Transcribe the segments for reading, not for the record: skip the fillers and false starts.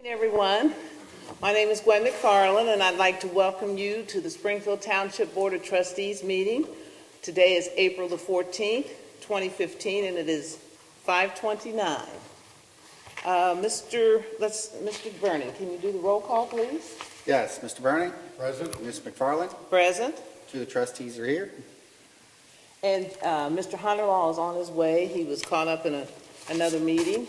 Good morning, everyone. My name is Gwen McFarland, and I'd like to welcome you to the Springfield Township Board of Trustees meeting. Today is April the 14th, 2015, and it is 5:29. Mr. Vernon, can you do the roll call, please? Yes, Mr. Burning, Present. Ms. McFarland, Present. two of the trustees are here. And Mr. Hunterlaw is on his way. He was caught up in another meeting,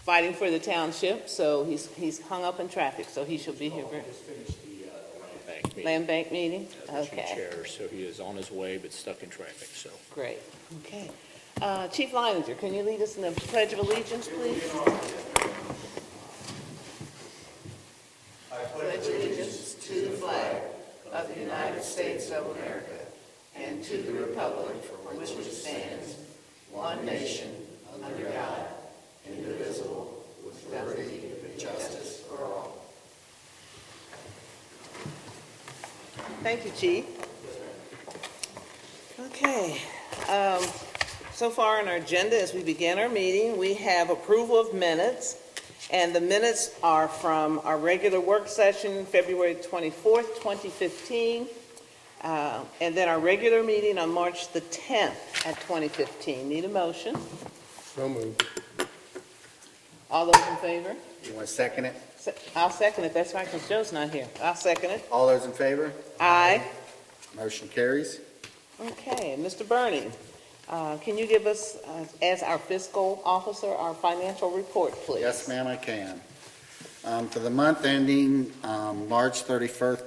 fighting for the township, so he's hung up in traffic, so he should be here. Just finished the land bank meeting. Land bank meeting? As the chief Okay, chair, so he is on his way but stuck in traffic, so. great. Okay. Chief Leininger, can you lead us in the Pledge of Allegiance, please? I pledge allegiance to the flag of the United States of America and to the republic for which it stands, one nation, under God, indivisible, with liberty and justice for all. Thank you, Chief. Okay. So far in our agenda, as we begin our meeting, we have approval of minutes, and the minutes are from our regular work session, February 24th, 2015, and then our regular meeting on March the 10th at 2015. Need a motion? So moved. All those in favor? You want to second it? I'll second it. That's right, because Joe's not here. I'll second it. All those in favor? Aye. Motion carries. Okay, Mr. Burning, can you give us, as our fiscal officer, our financial report, please? Yes, ma'am, I can. For the month ending March 31st,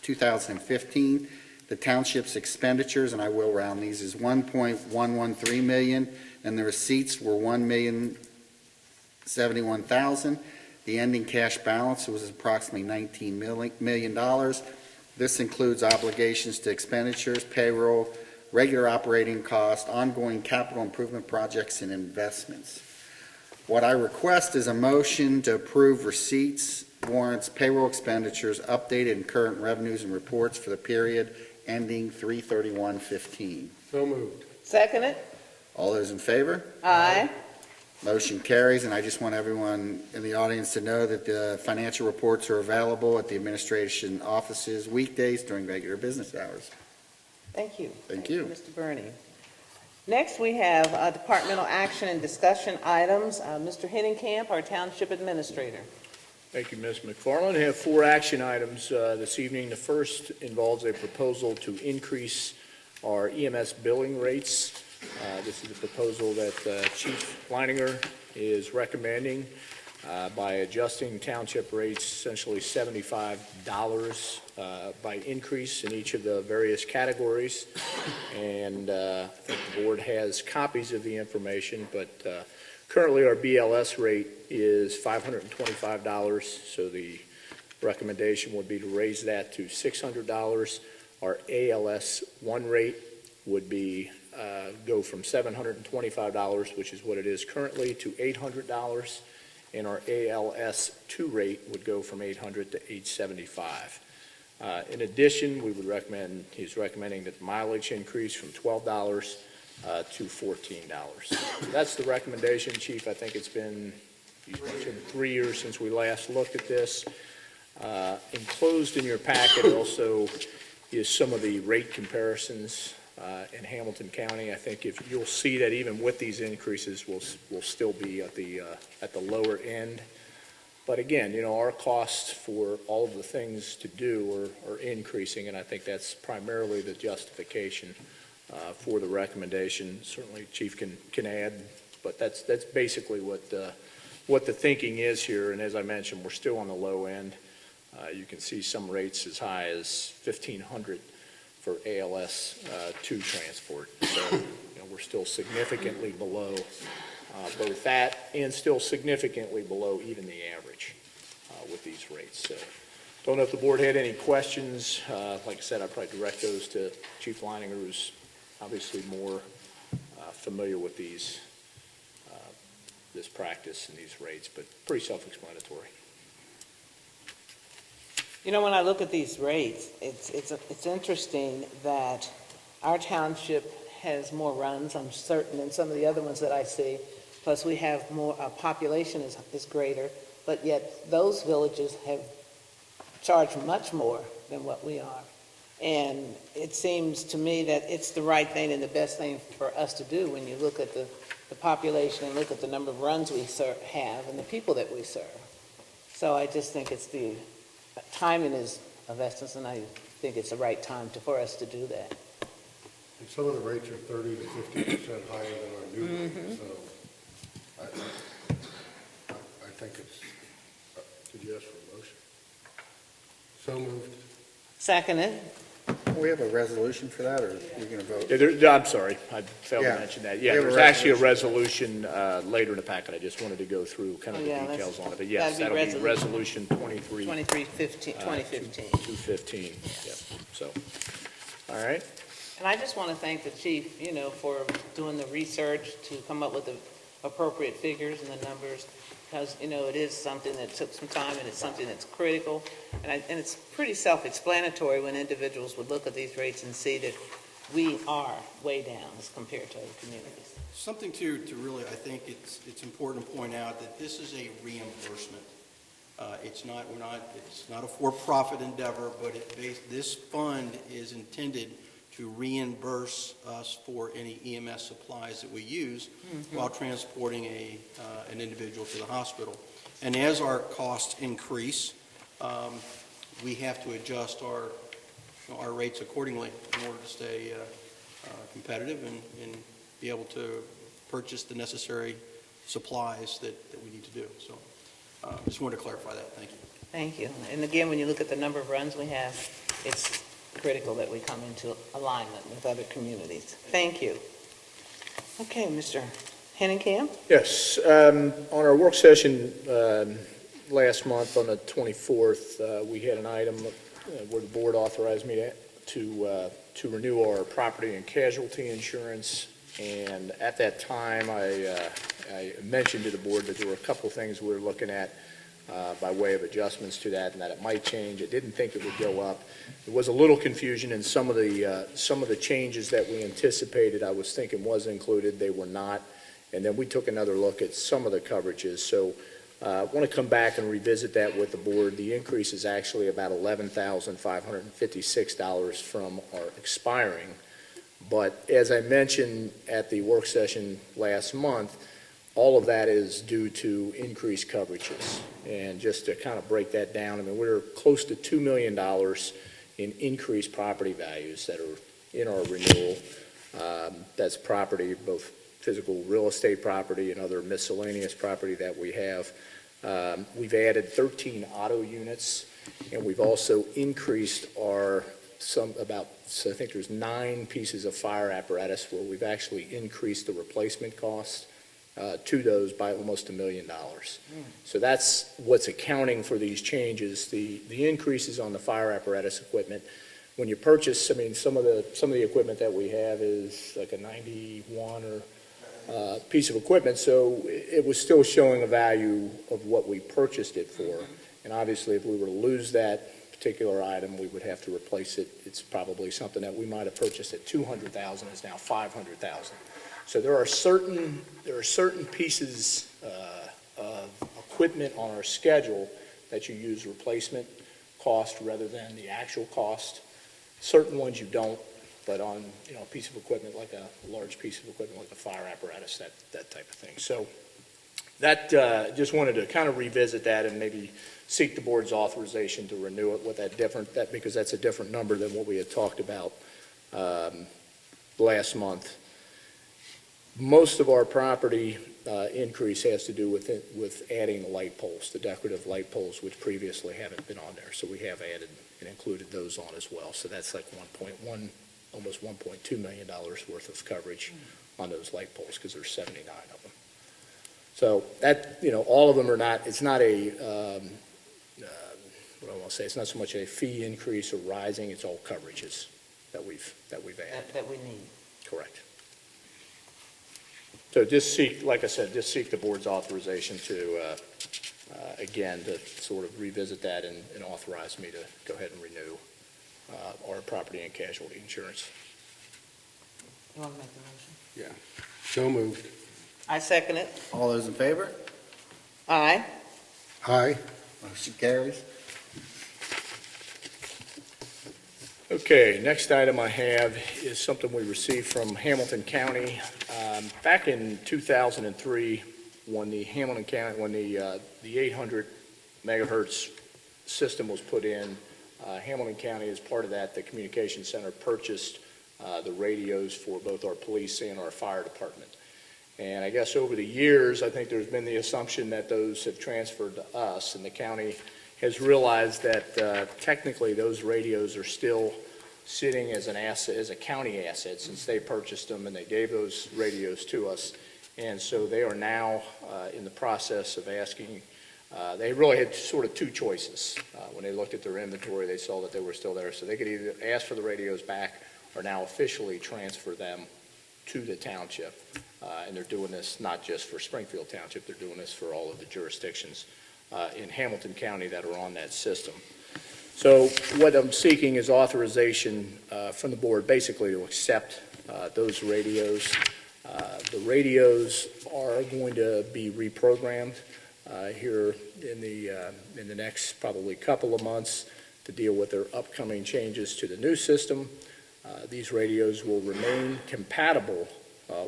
2015, the township's expenditures, and I will round these, is $1.113 million, and the receipts were $1,071,000. The ending cash balance was approximately $19 million. This includes obligations to expenditures, payroll, regular operating costs, ongoing capital improvement projects, and investments. What I request is a motion to approve receipts, warrants, payroll expenditures, updated and current revenues and reports for the period ending 3/31/15. So moved. Second it? All those in favor? Aye. Motion carries, and I just want everyone in the audience to know that the financial reports are available at the administration offices weekdays during regular business hours. Thank you. Thank you. Mr. Burning. Next, we have departmental action and discussion items. Mr. Henningkamp, our township administrator. Thank you, Ms. McFarland. I have four action items this evening. The first involves a proposal to increase our EMS billing rates. This is a proposal that Chief Leininger is recommending by adjusting township rates, essentially $75 by increase in each of the various categories. And I think the board has copies of the information, but currently our BLS rate is $525, so the recommendation would be to raise that to $600. Our ALS 1 rate would be go from $725, which is what it is currently, to $800, and our ALS 2 rate would go from $800 to $875. In addition, he's recommending that the mileage increase from $12 to $14. So that's the recommendation, Chief. I think it's been 3 years since we last looked at this. Enclosed in your packet also is some of the rate comparisons in Hamilton County. I think if you'll see that even with these increases, we'll still be at the lower end. But again, our costs for all of the things to do are increasing, and I think that's primarily the justification for the recommendation. Certainly, Chief can add, but that's basically what the thinking is here. And as I mentioned, we're still on the low end. You can see some rates as high as $1,500 for ALS 2 transport. So we're still significantly below both that and still significantly below even the average with these rates. So don't know if the board had any questions. Like I said, I'd probably direct those to Chief Leininger, who's obviously more familiar with this practice and these rates, but pretty self-explanatory. When I look at these rates, it's interesting that our township has more runs, I'm certain, than some of the other ones that I see. Plus, we have more, population is greater. but yet those villages have charged much more than what we are. And it seems to me that it's the right thing and the best thing for us to do when you look at the population and look at the number of runs we have and the people that we serve. So I just think it's the timing is of essence, and I think it's the right time for us to do that. And some of the rates are 30 to 50% higher than our new rates, so I think it's, did you ask for a motion? So moved. Seconded. We have a resolution for that, or you're going to vote? I'm sorry, I failed to Yeah. mention that. We Yeah, have a there's actually a resolution later in the packet. I just wanted to go through kind of the details on it. But yes, that'll be resolution 2015. 215, yep, so, all right. And I just want to thank the chief, for doing the research to come up with the appropriate figures and the numbers, because, it is something that took some time, and it's something that's critical, and it's pretty self-explanatory when individuals would look at these rates and see that we are way down as compared to other communities. Something to really, I think it's important to point out that this is a reimbursement. It's not a for-profit endeavor, but this fund is intended to reimburse us for any EMS supplies that we use while transporting an individual to the hospital. And as our costs increase, we have to adjust our rates accordingly in order to stay competitive and be able to purchase the necessary supplies that we need to do. So just wanted to clarify that. Thank you. Thank you. And again, when you look at the number of runs we have, it's critical that we come into alignment with other communities. Thank you. Okay, Mr. Henningcamp? Yes, on our work session last month on the 24th, we had an item where the board authorized me to renew our property and casualty insurance. And at that time, I mentioned to the board that there were a couple of things we were looking at by way of adjustments to that, and that it might change. I didn't think it would go up. There was a little confusion in some of the changes that we anticipated. I was thinking was included, they were not. And then we took another look at some of the coverages. So I want to come back and revisit that with the board. The increase is actually about $11,556 from our expiring. But as I mentioned at the work session last month, all of that is due to increased coverages. And just to kind of break that down, I mean, we're close to $2 million in increased property values that are in our renewal. That's property, both physical real estate property and other miscellaneous property that we have. We've added 13 auto units, and we've also increased I think there's 9 pieces of fire apparatus where we've actually increased the replacement cost to those by almost $1 million. So that's what's accounting for these changes. The increases on the fire apparatus equipment. When you purchase, I mean, some of the equipment that we have is like a 91 or piece of equipment, so it was still showing a value of what we purchased it for. And obviously, if we were to lose that particular item, we would have to replace it. It's probably something that we might have purchased at $200,000 is now $500,000. So there are certain pieces of equipment on our schedule that you use replacement cost rather than the actual cost. Certain ones you don't, but on a piece of equipment like a large piece of equipment like a fire apparatus, that type of thing. So that just wanted to kind of revisit that and maybe seek the board's authorization to renew it with that because that's a different number than what we had talked about last month. Most of our property increase has to do with adding the light poles, the decorative light poles, which previously haven't been on there. So we have added and included those on as well. So that's like almost $1.2 million worth of coverage on those light poles because there's 79 of them. So that, all of them are not, it's not a, what I want to say, it's not so much a fee increase or rising, it's all coverages that we've added. That we need. Correct. So just seek, like I said, the board's authorization to, again, to sort of revisit that and authorize me to go ahead and renew our property and casualty insurance. You want to make the motion? Yeah. So moved. I second it. All those in favor? Aye. Aye. Motion carries. Okay, next item I have is something we received from Hamilton County. Back in 2003, when the 800 megahertz system was put in, Hamilton County, as part of that, the communication center purchased the radios for both our police and our fire department. And I guess over the years, I think there's been the assumption that those have transferred to us, and the county has realized that technically those radios are still sitting as an asset, as a county asset, since they purchased them and they gave those radios to us. And so they are now in the process of asking, they really had sort of two choices. When they looked at their inventory, they saw that they were still there. So they could either ask for the radios back or now officially transfer them to the township. And they're doing this not just for Springfield Township, they're doing this for all of the jurisdictions in Hamilton County that are on that system. So what I'm seeking is authorization from the board basically to accept those radios. The radios are going to be reprogrammed here in the next probably couple of months to deal with their upcoming changes to the new system. These radios will remain compatible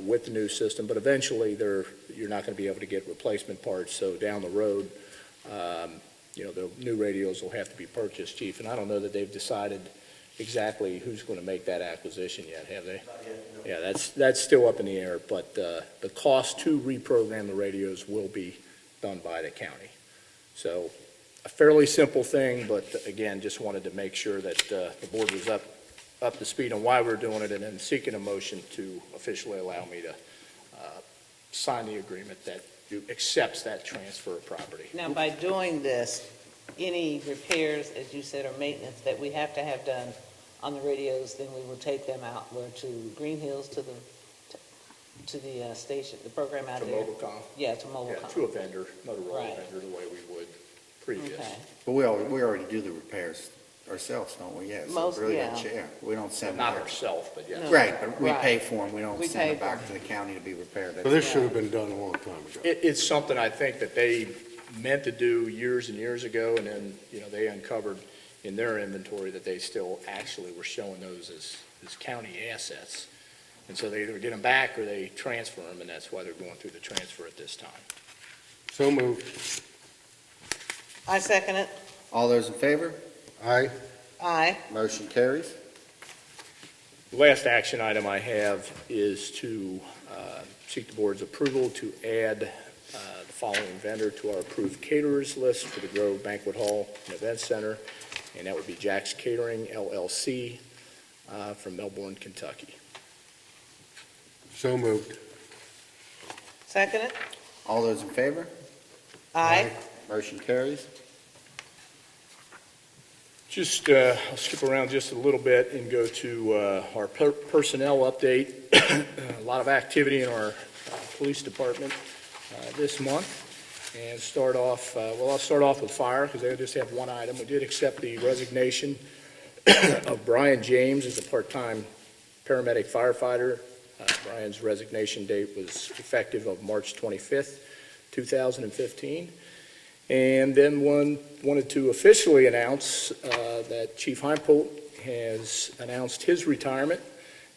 with the new system, but eventually you're not going to be able to get replacement parts. So down the road, the new radios will have to be purchased, Chief. And I don't know that they've decided exactly who's going to make that acquisition yet, have they? Not yet, no. Yeah, that's still up in the air, but the cost to reprogram the radios will be done by the county. So a fairly simple thing, but again, just wanted to make sure that the board was up to speed on why we're doing it, and then seeking a motion to officially allow me to sign the agreement that accepts that transfer of property. Now, by doing this, any repairs, as you said, or maintenance that we have to have done on the radios, then we will take them out, where to Green Hills, to the station, the program out To there? Mobilcom. Yeah, to Yeah, Mobilcom. to a vendor, Motorola Right. vendor, the way we would previous. Okay. But we already do the repairs ourselves, don't we? Yes. Most, Really, yeah. We don't send Not them. ourselves, but yes. No. Right, but we Right. pay for them. We don't We send pay them for back 'em. to the county to be repaired. So this should have been done a long time ago. It's something I think that they meant to do years and years ago, and then, they uncovered in their inventory that they still actually were showing those as county assets. And so they either get them back or they transfer them, and that's why they're going through the transfer at this time. So moved. I second it. All those in favor? Aye. Aye. Motion carries. The last action item I have is to seek the board's approval to add the following vendor to our approved caterers list for the Grove Banquet Hall and Event Center, and that would be Jack's Catering, LLC, from Melbourne, Kentucky. So moved. Second it. All those in favor? Aye. Motion carries. Just, I'll skip around just a little bit and go to our personnel update. A lot of activity in our police department this month. And I'll start off with fire, because they just have one item. We did accept the resignation of Brian James as a part-time paramedic firefighter. Brian's resignation date was effective of March 25th, 2015. And then wanted to officially announce that Chief Heimpolt has announced his retirement,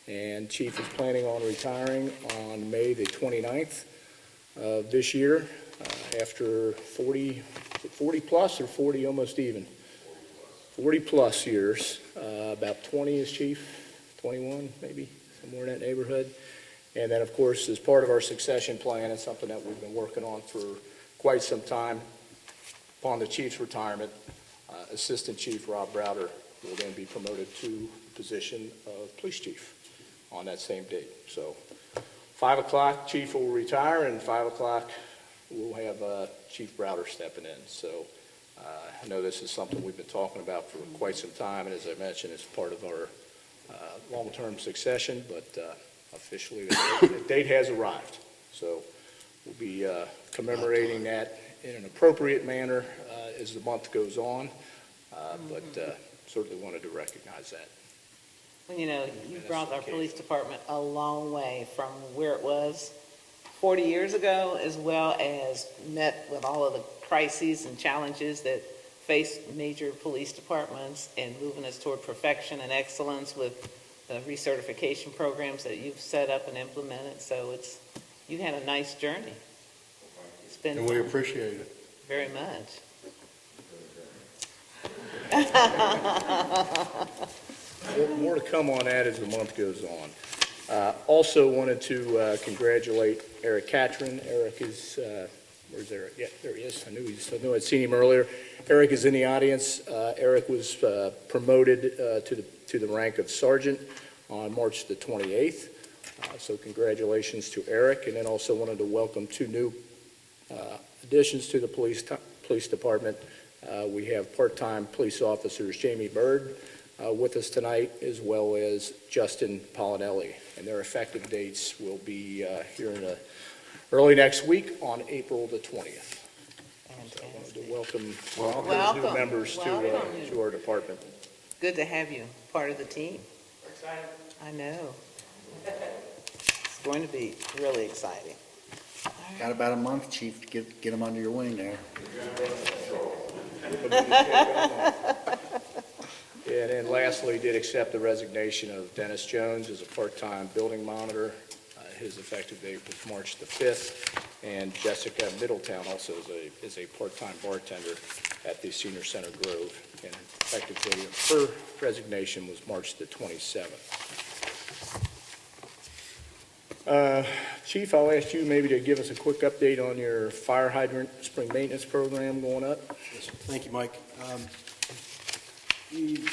and Chief is planning on retiring on May the 29th of this year after 40 plus or 40 almost even? 40 plus years, about 20 as Chief, 21 maybe, somewhere in that neighborhood. And then, of course, as part of our succession plan, it's something that we've been working on for quite some time. Upon the chief's retirement, Assistant Chief Rob Browder will then be promoted to the position of police chief on that same date. So 5 o'clock, Chief will retire, and 5 o'clock, we'll have Chief Browder stepping in. So I know this is something we've been talking about for quite some time, and as I mentioned, it's part of our long-term succession, but officially the date has arrived. So we'll be commemorating that in an appropriate manner as the month goes on, but certainly wanted to recognize that. Well, you brought our police department a long way from where it was 40 years ago, as well as met with all of the crises and challenges that face major police departments and moving us toward perfection and excellence with the recertification programs that you've set up and implemented. So you had a nice journey. It's been And we appreciate it. very much. More to come on that as the month goes on. Also wanted to congratulate Eric Catron. Eric is, where's Eric? Yeah, there he is. I knew I'd seen him earlier. Eric is in the audience. Eric was promoted to the rank of sergeant on March the 28th. So congratulations to Eric. And then also wanted to welcome two new additions to the police department. We have part-time police officers Jamie Bird with us tonight, as well as Justin Polinelli. And their effective dates will be here in early next week on April the 20th. So I wanted to welcome all those new Welcome. members to our department. Good to have you part of the team. Excited. I know. It's going to be really exciting. Got about a month, Chief, to get them under your wing there. And then lastly, did accept the resignation of Dennis Jones as a part-time building monitor. His effective date was March the 5th. And Jessica Middletown also is a part-time bartender at the Senior Center Grove. And effective date of her resignation was March the 27th. Chief, I'll ask you maybe to give us a quick update on your fire hydrant spring maintenance program going up. Yes, sir. Thank you, Mike. We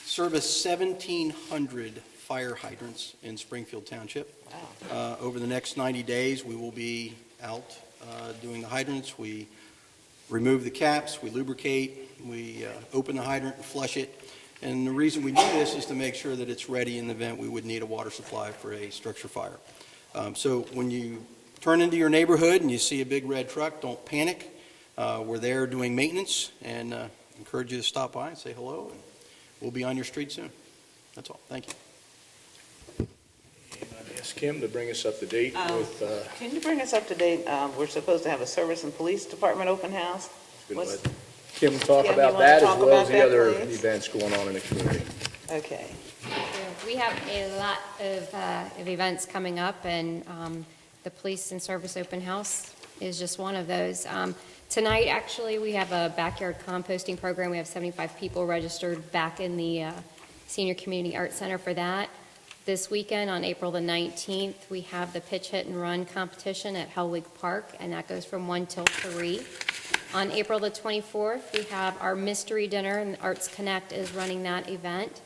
service 1,700 fire hydrants in Springfield Township. Wow. Over the next 90 days, we will be out doing the hydrants. We remove the caps, we lubricate, we open the hydrant and flush it. And the reason we do this is to make sure that it's ready in the event we would need a water supply for a structure fire. So when you turn into your neighborhood and you see a big red truck, don't panic. We're there doing maintenance, and encourage you to stop by and say hello, and we'll be on your street soon. That's all. Thank you. And I'd ask Kim to bring us up to date with, Can you bring us up to date? We're supposed to have a service and police department open house. gonna What's- let Kim talk Kim, about you wanna that as talk well about as the that, other please? events going on in the community. Okay. We have a lot of events coming up, and the Police and Service Open House is just one of those. Tonight, actually, we have a backyard composting program. We have 75 people registered back in the Senior Community Arts Center for that. This weekend, on April the 19th, we have the pitch, hit, and run competition at Hell League Park, and that goes from 1 till 3. On April the 24th, we have our mystery dinner, and Arts Connect is running that event.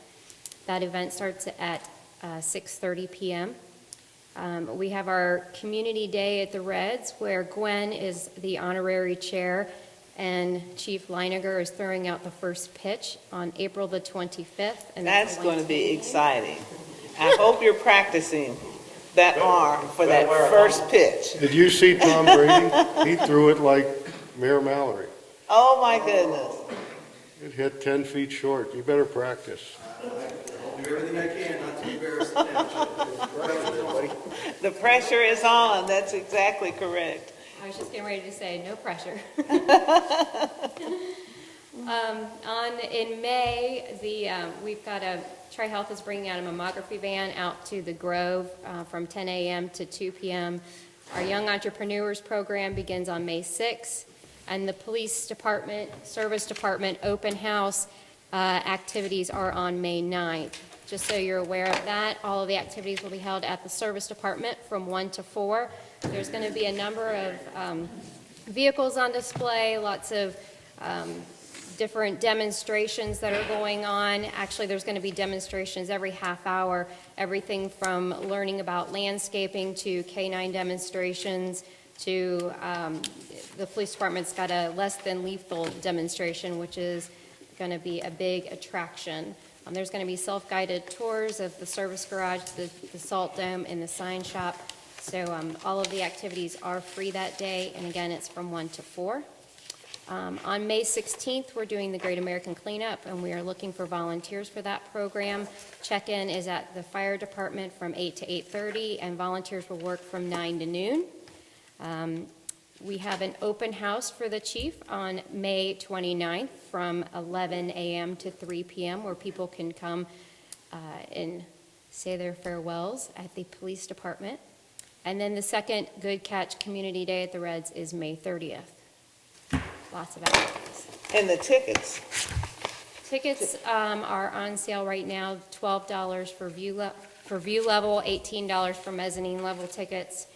That event starts at 6:30 p.m. We have our Community Day at the Reds, where Gwen is the honorary chair, and Chief Leiniger is throwing out the first pitch on April the 25th. And That's a going to be Wednesday. exciting. I hope you're practicing that arm for that first pitch. Did you see Tom Brady? He threw it like Mayor Mallory. Oh, my goodness. It hit 10 feet short. You better practice. I'll do everything I can not to embarrass the township. The pressure is on. That's exactly correct. I was just getting ready to say, no pressure. In May, we've got Tri-Health is bringing out a mammography van out to the Grove from 10 a.m. to 2 p.m. Our Young Entrepreneurs Program begins on May 6th, and the Police Department, Service Department Open House activities are on May 9th. Just so you're aware of that, all of the activities will be held at the Service Department from 1 to 4. There's going to be a number of vehicles on display, lots of different demonstrations that are going on. Actually, there's going to be demonstrations every half hour, everything from learning about landscaping to canine demonstrations to the police department's got a less than lethal demonstration, which is going to be a big attraction. There's going to be self-guided tours of the service garage, the Salt Dome, and the sign shop. So all of the activities are free that day, and again, it's from 1 to 4. On May 16th, we're doing the Great American Cleanup, and we are looking for volunteers for that program. Check-in is at the fire department from 8 to 8:30, and volunteers will work from 9 to noon. We have an open house for the chief on May 29th from 11 a.m. to 3 p.m. where people can come and say their farewells at the police department. And then the second Good Catch Community Day at the Reds is May 30th. Lots of activities. And the tickets, Tickets are on sale right now, $12 for view level, $18 for mezzanine level tickets.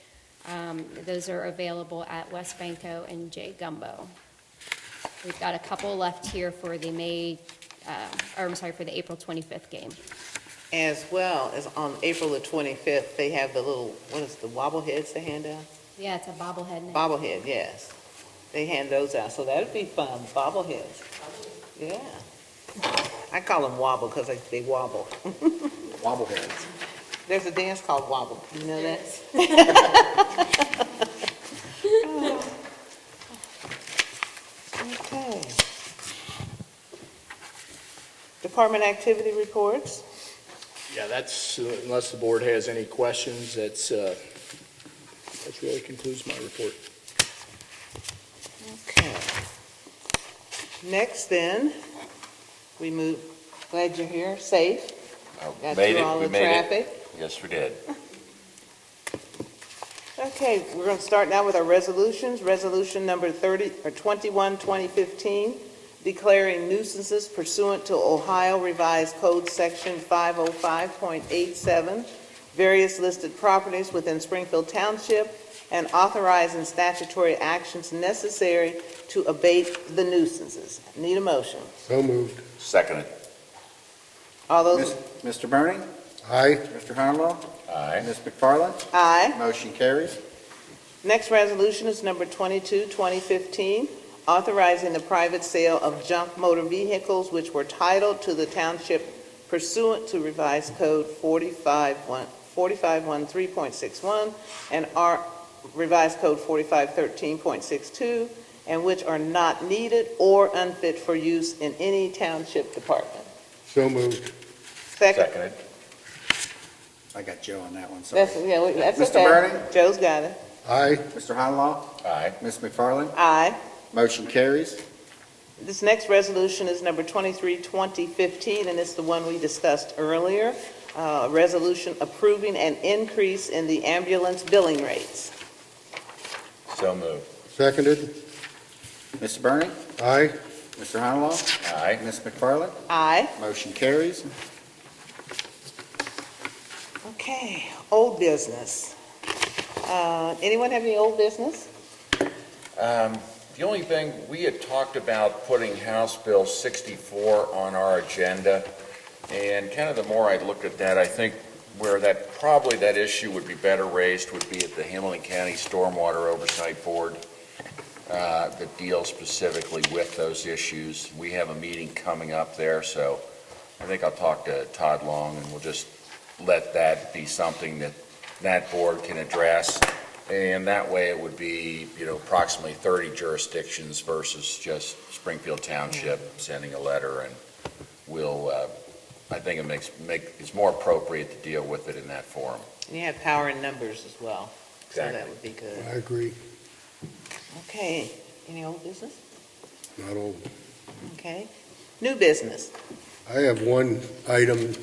Those are available at West Banco and J. Gumbo. We've got a couple left here for the for the April 25th game. as well as on April the 25th, they have the little, what is the wobbleheads they hand out? Yeah, it's a bobblehead night. Bobblehead, yes. They hand those out, so that'd be fun, bobbleheads. Yeah. I call them wobble because they wobble. Wobbleheads. There's a dance called wobble, you know that? Okay. Department activity reports? Yeah, that's, unless the board has any questions, that really concludes my report. Okay. Next then, we move, glad you're here, safe. Got Made through it, all we the made it. traffic. Yes, we did. Okay, we're going to start now with our resolutions. Resolution number 21, 2015, declaring nuisances pursuant to Ohio Revised Code Section 505.87, various listed properties within Springfield Township, and authorizing statutory actions necessary to abate the nuisances. Need a motion? So moved. Seconded. All those, Mr. Burning? Aye. Mr. Honolo? Aye. Ms. McFarland? aye. Motion carries. Next resolution is number 22, 2015, authorizing the private sale of junk motor vehicles which were titled to the township pursuant to Revised Code 4513.61 and Revised Code 4513.62, and which are not needed or unfit for use in any township department. So moved. Second. Seconded. I got Joe on that one, sorry. That's Mr. okay. Burning? Joe's got it. Aye. Mr. Honolo? Aye. Ms. McFarland? Aye. Motion carries. This next resolution is number 23, 2015, and it's the one we discussed earlier. Resolution approving an increase in the ambulance billing rates. So moved. Seconded. Mr. Burning? Aye. Mr. Honolo? Aye. Ms. McFarland? Aye. Motion carries. Okay, old business. Anyone have any old business? The only thing, we had talked about putting House Bill 64 on our agenda, and kind of the more I looked at that, I think where probably that issue would be better raised would be at the Hamilton County Stormwater Oversight Board that deals specifically with those issues. We have a meeting coming up there, so I think I'll talk to Todd Long, and we'll just let that be something that board can address. And that way it would be, approximately 30 jurisdictions versus just Springfield Township sending a letter, and I think it's more appropriate to deal with it in that forum. And you have power in numbers as well. So that Exactly. would be good. I agree. Okay, any old business? Not old. Okay. New business. I have one item,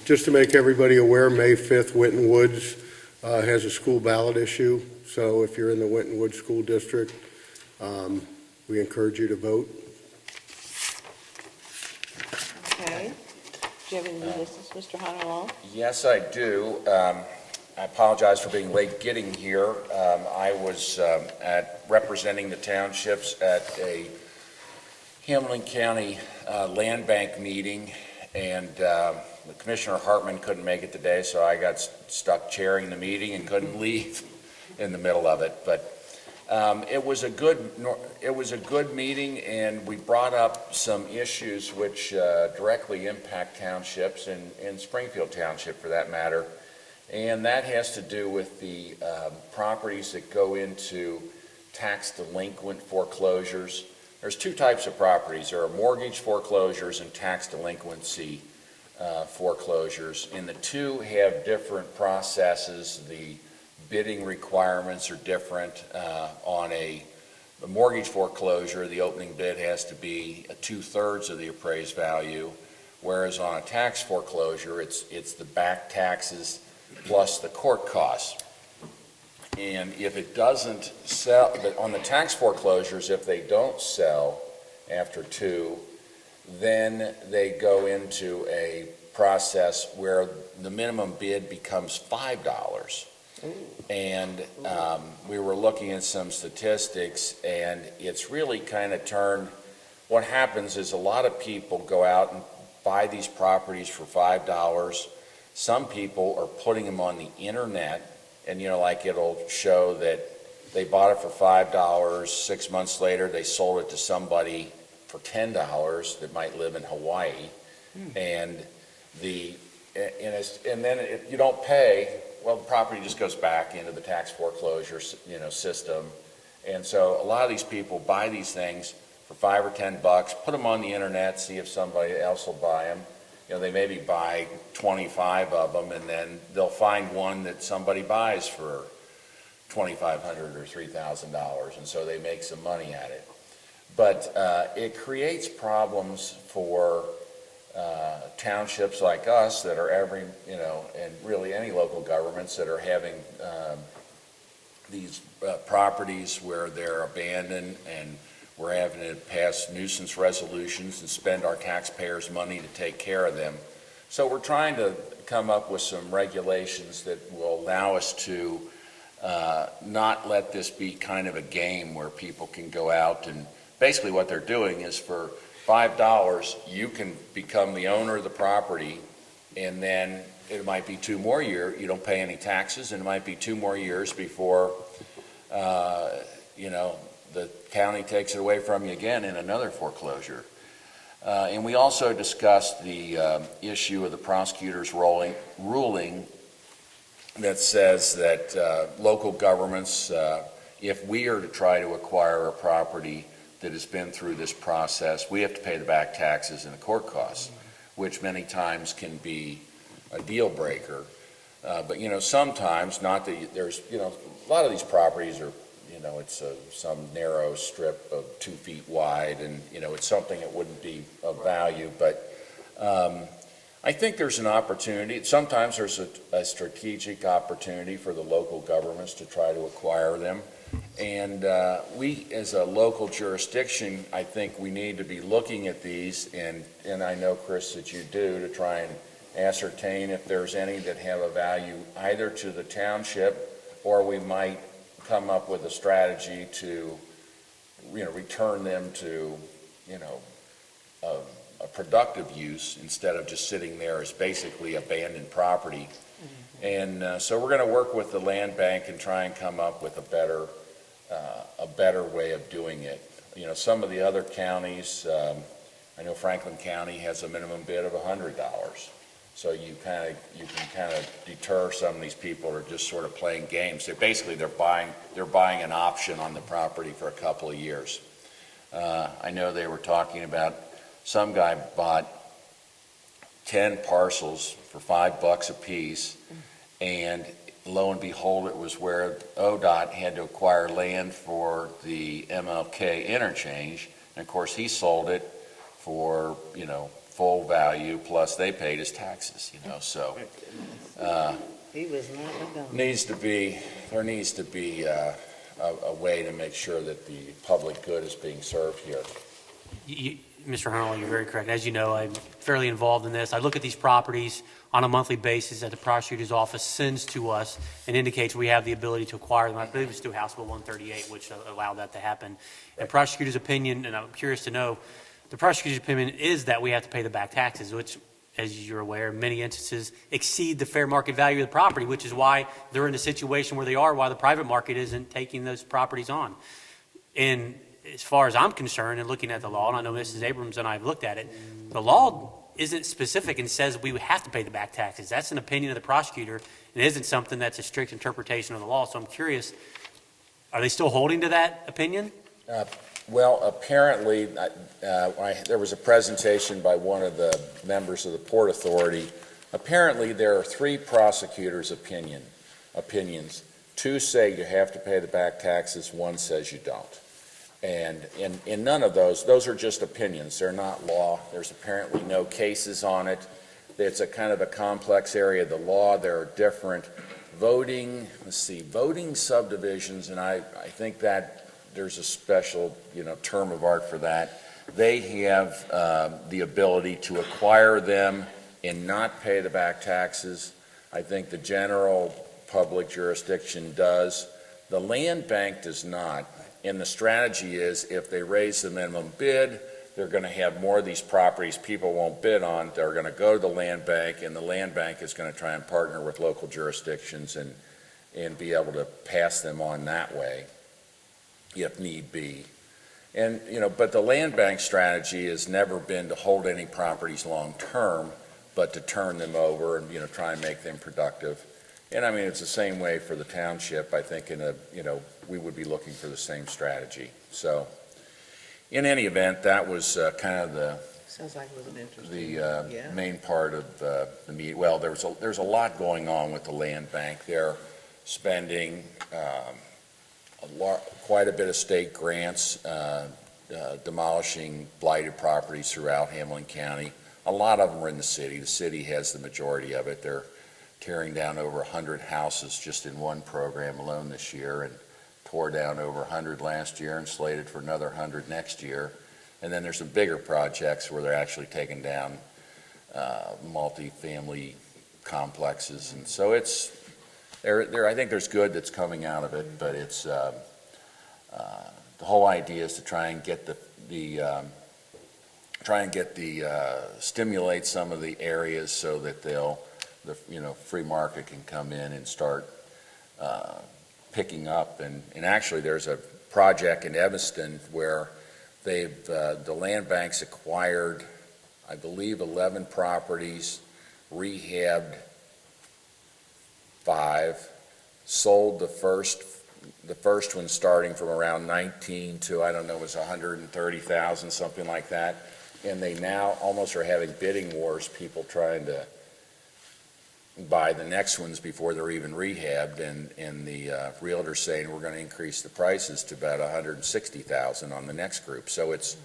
just to make everybody aware, May 5th, Winton Woods has a school ballot issue. So if you're in the Winton Woods School District, we encourage you to vote. Okay. Do you have any new business, Mr. Honolulu? Yes, I do. I apologize for being late getting here. I was representing the townships at a Hamilton County Land Bank meeting, and Commissioner Hartman couldn't make it today, so I got stuck chairing the meeting and couldn't leave in the middle of it. But it was a good meeting, and we brought up some issues which directly impact townships, and Springfield Township for that matter. And that has to do with the properties that go into tax delinquent foreclosures. There's two types of properties. There are mortgage foreclosures and tax delinquency foreclosures, and the two have different processes. The bidding requirements are different. On a mortgage foreclosure, the opening bid has to be 2/3 of the appraised value, whereas on a tax foreclosure, it's the back taxes plus the court costs. And if it doesn't sell, but on the tax foreclosures, if they don't sell after 2, then they go into a process where the minimum bid becomes $5. And we were looking at some statistics, and it's really kind of turned, what happens is a lot of people go out and buy these properties for $5. Some people are putting them on the internet, and like it'll show that they bought it for $5, 6 months later they sold it to somebody for $10 that might live in Hawaii. And then if you don't pay, well, the property just goes back into the tax foreclosure, system. And so a lot of these people buy these things for $5 or $10, put them on the internet, see if somebody else will buy them. They maybe buy 25 of them, and then they'll find one that somebody buys for $2,500 or $3,000, and so they make some money at it. But it creates problems for townships like us that are and really any local governments that are having these properties where they're abandoned, and we're having to pass nuisance resolutions and spend our taxpayers' money to take care of them. So we're trying to come up with some regulations that will allow us to not let this be kind of a game where people can go out and basically what they're doing is for $5, you can become the owner of the property, and then it might be 2 more years, you don't pay any taxes, and it might be 2 more years before, the county takes it away from you again in another foreclosure. And we also discussed the issue of the prosecutor's ruling that says that local governments, if we are to try to acquire a property that has been through this process, we have to pay the back taxes and the court costs, which many times can be a deal breaker. But sometimes, not that there's, a lot of these properties are, it's some narrow strip of 2 feet wide, and, it's something that wouldn't be of value. But I think there's an opportunity. Sometimes there's a strategic opportunity for the local governments to try to acquire them. And we, as a local jurisdiction, I think we need to be looking at these, and I know, Chris, that you do, to try and ascertain if there's any that have a value either to the township, or we might come up with a strategy to, return them to, a productive use instead of just sitting there as basically abandoned property. And so we're going to work with the land bank and try and come up with a better way of doing it. Some of the other counties, I know Franklin County has a minimum bid of $100. So you can kind of deter some of these people who are just sort of playing games. They're buying an option on the property for a couple of years. I know they were talking about some guy bought 10 parcels for $5 a piece, and lo and behold, it was where ODOT had to acquire land for the MLK interchange, and of course he sold it for full value, plus they paid his taxes. So He was not a dummy. there needs to be a way to make sure that the public good is being served here. Mr. Harnell, you're very correct. As you know, I'm fairly involved in this. I look at these properties on a monthly basis that the prosecutor's office sends to us and indicates we have the ability to acquire them. I believe it's through House Bill 138, which allowed that to happen. And prosecutor's opinion, and I'm curious to know, the prosecutor's opinion is that we have to pay the back taxes, which, as you're aware, in many instances exceed the fair market value of the property, which is why they're in the situation where they are, why the private market isn't taking those properties on. And as far as I'm concerned, and looking at the law, and I know Mrs. Abrams and I have looked at it, the law isn't specific and says we have to pay the back taxes. That's an opinion of the prosecutor, and it isn't something that's a strict interpretation of the law. So I'm curious, are they still holding to that opinion? Well, apparently, there was a presentation by one of the members of the Port Authority. Apparently, there are 3 prosecutors' opinions. Two say you have to pay the back taxes, one says you don't. And in none of those are just opinions, they're not law. There's apparently no cases on it. It's a kind of a complex area of the law. There are different voting subdivisions, and I think that there's a special, term of art for that. They have the ability to acquire them and not pay the back taxes. I think the general public jurisdiction does. The land bank does not. And the strategy is if they raise the minimum bid, they're going to have more of these properties people won't bid on. They're going to go to the land bank, and the land bank is going to try and partner with local jurisdictions and be able to pass them on that way if need be. And, but the land bank strategy has never been to hold any properties long-term, but to turn them over and, try and make them productive. And I mean, it's the same way for the township. I think we would be looking for the same strategy. So in any event, that was kind of Sounds like it was an interesting. the main part of the meeting. Well, there's a lot going on with the land bank. They're spending quite a bit of state grants, demolishing blighted properties throughout Hamilton County. A lot of them are in the city. The city has the majority of it. They're tearing down over 100 houses just in one program alone this year, and tore down over 100 last year and slated for another 100 next year. And then there's some bigger projects where they're actually taking down multi-family complexes. And so it's I think there's good that's coming out of it, but it's the whole idea is to try and get stimulate some of the areas so that the free market can come in and start picking up. And actually there's a project in Evanston where the land bank's acquired, I believe, 11 properties, rehabbed 5, sold the first one starting from around 19 to, I don't know, it was 130,000, something like that. And they now almost are having bidding wars, people trying to buy the next ones before they're even rehabbed, and the realtor's saying we're going to increase the prices to about 160,000 on the next group. So it's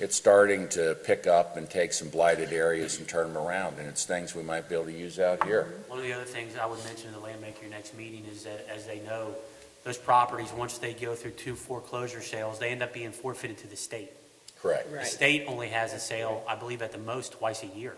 starting to pick up and take some blighted areas and turn them around, and it's things we might be able to use out here. One of the other things I would mention to the land bank your next meeting is that, as they know, those properties, once they go through 2 foreclosure sales, they end up being forfeited to the state. Correct. The state only has a sale, I believe, at the most twice a year.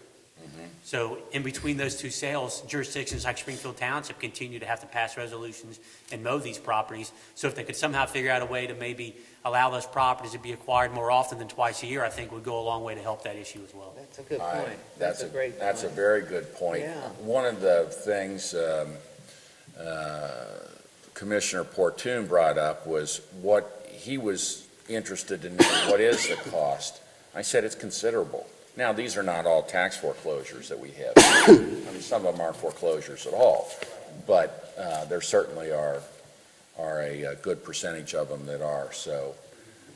So in between those 2 sales, jurisdictions like Springfield Township continue to have to pass resolutions and mow these properties. So if they could somehow figure out a way to maybe allow those properties to be acquired more often than twice a year, I think would go a long way to help that issue as well. That's a good point. That's a great point. That's a very good point. Yeah. One of the things Commissioner Portune brought up was what he was interested in knowing, what is the cost? I said it's considerable. Now, these are not all tax foreclosures that we have. I mean, some of them aren't foreclosures at all, but there certainly are a good percentage of them that are. So,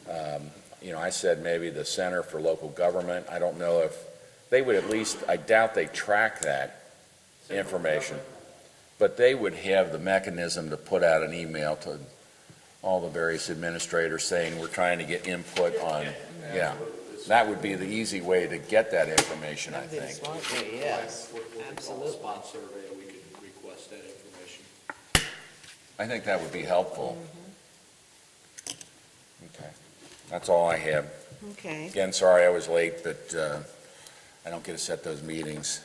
I said maybe the Center for Local Government, I don't know if they would at least, I doubt they track that information, but they would have the mechanism to put out an email to all the various administrators saying we're trying to get input on, That would be the easy way to get that information, I That'd be the think. smart way, yes. Absolutely. Spot survey, we could request that information. I think that would be helpful. Okay, that's all I have. Okay. Again, sorry I was late, but I don't get to set those meetings.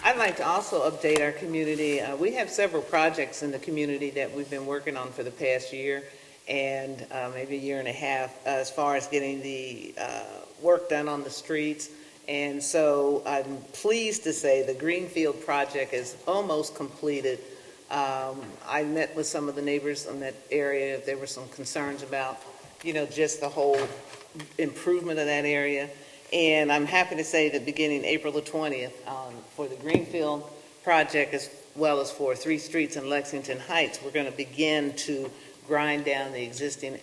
I'd like to also update our community. We have several projects in the community that we've been working on for the past year and maybe a year and a half as far as getting the work done on the streets. And so I'm pleased to say the Greenfield project is almost completed. I met with some of the neighbors in that area. There were some concerns about, just the whole improvement of that area. And I'm happy to say that beginning April the 20th, for the Greenfield project as well as for 3 streets in Lexington Heights, we're going to begin to grind down the existing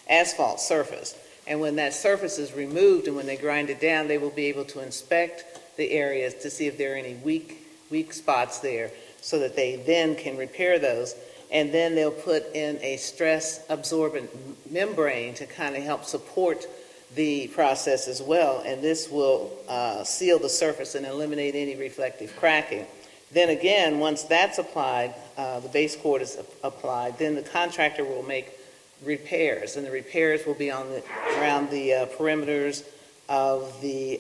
asphalt surface. And when that surface is removed and when they grind it down, they will be able to inspect the areas to see if there are any weak spots there. so that they then can repair those. And then they'll put in a stress-absorbent membrane to kind of help support the process as well, and this will seal the surface and eliminate any reflective cracking. Then again, once that's applied, the base coat is applied, then the contractor will make repairs, and the repairs will be around the perimeters of the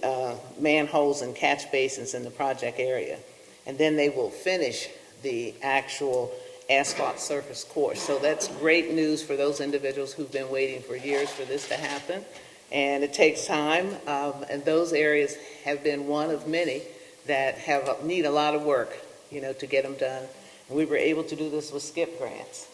manholes and catch basins in the project area. And then they will finish the actual asphalt surface course. So that's great news for those individuals who've been waiting for years for this to happen. And it takes time, and those areas have been one of many that need a lot of work, to get them done. And we were able to do this with SCIP grants,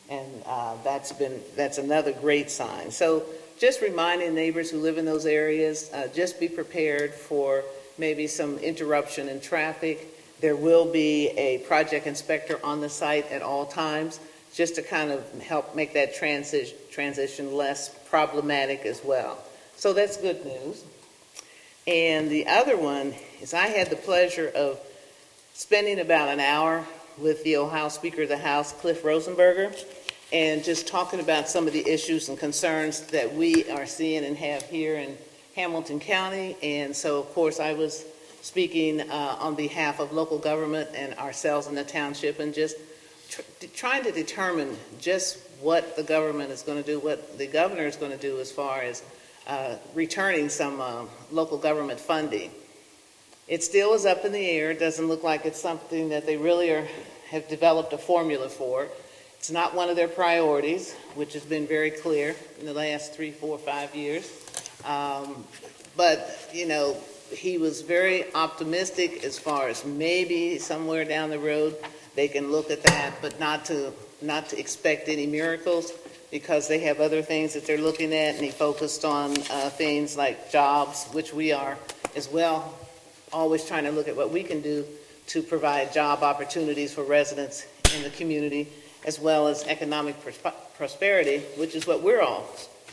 and that's another great sign. So just reminding neighbors who live in those areas, just be prepared for maybe some interruption in traffic. There will be a project inspector on the site at all times, just to kind of help make that transition less problematic as well. So that's good news. And the other one is I had the pleasure of spending about an hour with the Ohio Speaker of the House, Cliff Rosenberger, and just talking about some of the issues and concerns that we are seeing and have here in Hamilton County. And so, of course, I was speaking on behalf of local government and ourselves in the township, and just trying to determine just what the government is going to do, what the governor is going to do as far as returning some local government funding. It still is up in the air. It doesn't look like it's something that they really have developed a formula for. It's not one of their priorities, which has been very clear in the last 3, 4, 5 years. But, he was very optimistic as far as maybe somewhere down the road they can look at that, but not to expect any miracles, because they have other things that they're looking at, and he focused on things like jobs, which we are as well, always trying to look at what we can do to provide job opportunities for residents in the community, as well as economic prosperity, which is what we're all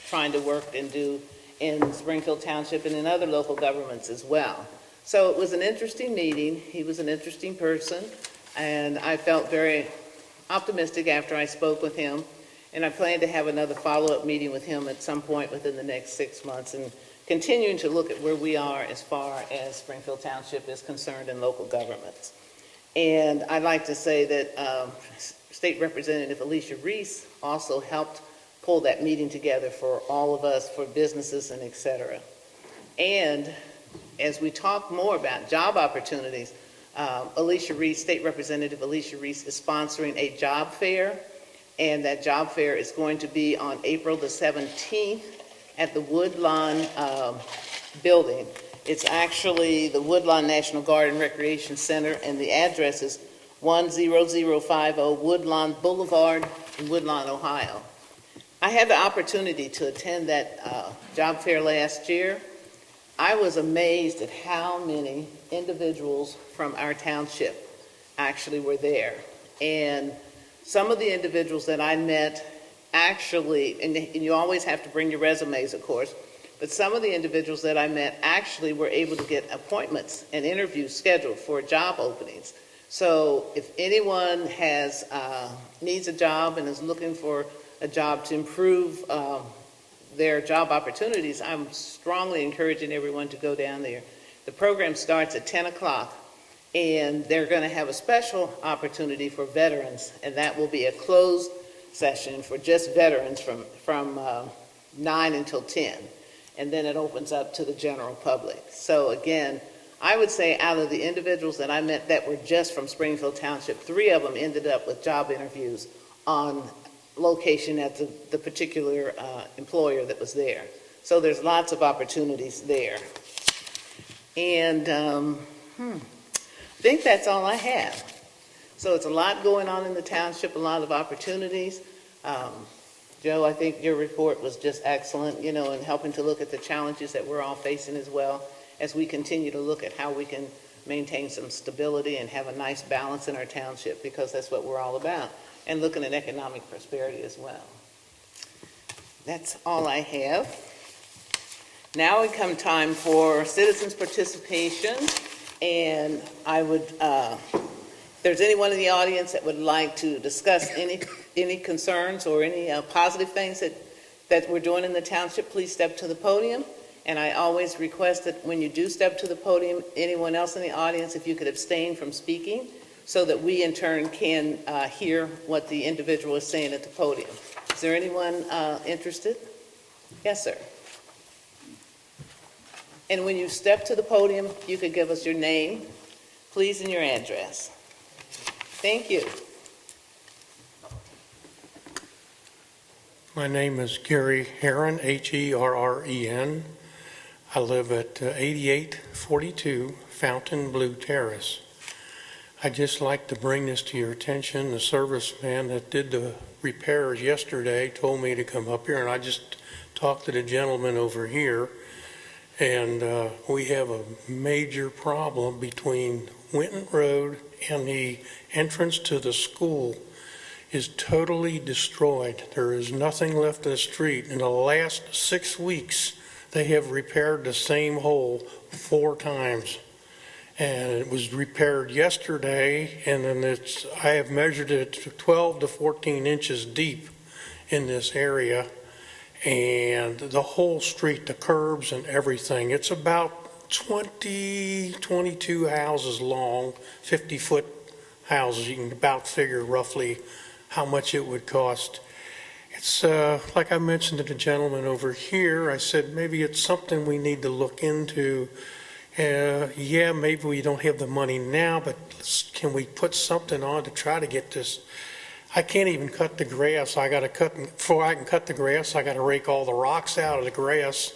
trying to work and do in Springfield Township and in other local governments as well. So it was an interesting meeting. He was an interesting person, and I felt very optimistic after I spoke with him, and I plan to have another follow-up meeting with him at some point within the next 6 months, and continuing to look at where we are as far as Springfield Township is concerned in local governments. And I'd like to say that State Representative Alicia Reese also helped pull that meeting together for all of us, for businesses and et cetera. And as we talk more about job opportunities, Alicia Reese, State Representative Alicia Reese, is sponsoring a job fair, and that job fair is going to be on April the 17th at the Woodlawn building. It's actually the Woodlawn National Guard and Recreation Center, and the address is 10050 Woodlawn Boulevard in Woodlawn, Ohio. I had the opportunity to attend that job fair last year. I was amazed at how many individuals from our township actually were there. And some of the individuals that I met actually, and you always have to bring your resumes, of course, but some of the individuals that I met actually were able to get appointments and interviews scheduled for job openings. So if anyone needs a job and is looking for a job to improve their job opportunities, I'm strongly encouraging everyone to go down there. The program starts at 10 o'clock, and they're going to have a special opportunity for veterans, and that will be a closed session for just veterans from 9 until 10, and then it opens up to the general public. So again, I would say out of the individuals that I met that were just from Springfield Township, 3 of them ended up with job interviews on location at the particular employer that was there. So there's lots of opportunities there. And I think that's all I have. So it's a lot going on in the township, a lot of opportunities. Joe, I think your report was just excellent, in helping to look at the challenges that we're all facing as well, as we continue to look at how we can maintain some stability and have a nice balance in our township, because that's what we're all about, and looking at economic prosperity as well. That's all I have. Now it comes time for citizens' participation, and I would there's anyone in the audience that would like to discuss any concerns or any positive things that we're doing in the township, please step to the podium. And I always request that when you do step to the podium, anyone else in the audience, if you could abstain from speaking, so that we in turn can hear what the individual is saying at the podium. Is there anyone interested? Yes, sir. And when you step to the podium, you could give us your name, please, and your address. Thank you. My name is Gary Herron, Herren. I live at 8842 Fountain Blue Terrace. I'd just like to bring this to your attention. The serviceman that did the repairs yesterday told me to come up here, and I just talked to the gentleman over here, and we have a major problem between Winton Road and the entrance to the school is totally destroyed. There is nothing left of the street. In the last 6 weeks, they have repaired the same hole 4 times. And it was repaired yesterday, and then I have measured it to 12 to 14 inches deep in this area. And the whole street, the curbs and everything, it's about 22 houses long, 50-foot houses. You can about figure roughly how much it would cost. It's like I mentioned to the gentleman over here, I said maybe it's something we need to look into. Yeah, maybe we don't have the money now, but can we put something on to try to get this? I can't even cut the grass. Before I can cut the grass, I got to rake all the rocks out of the grass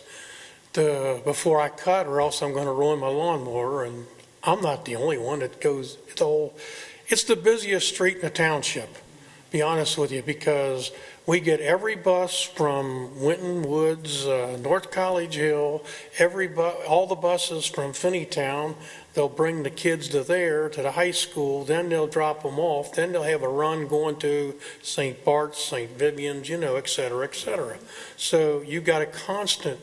before I cut, or else I'm going to ruin my lawnmower. And I'm not the only one that goes. It's the busiest street in the township, be honest with you, because we get every bus from Winton Woods, North College Hill, all the buses from Finneytown. They'll bring the kids to the high school, then they'll drop them off, then they'll have a run going to St. Bart's, St. Vivian's, et cetera, et cetera. So you got a constant,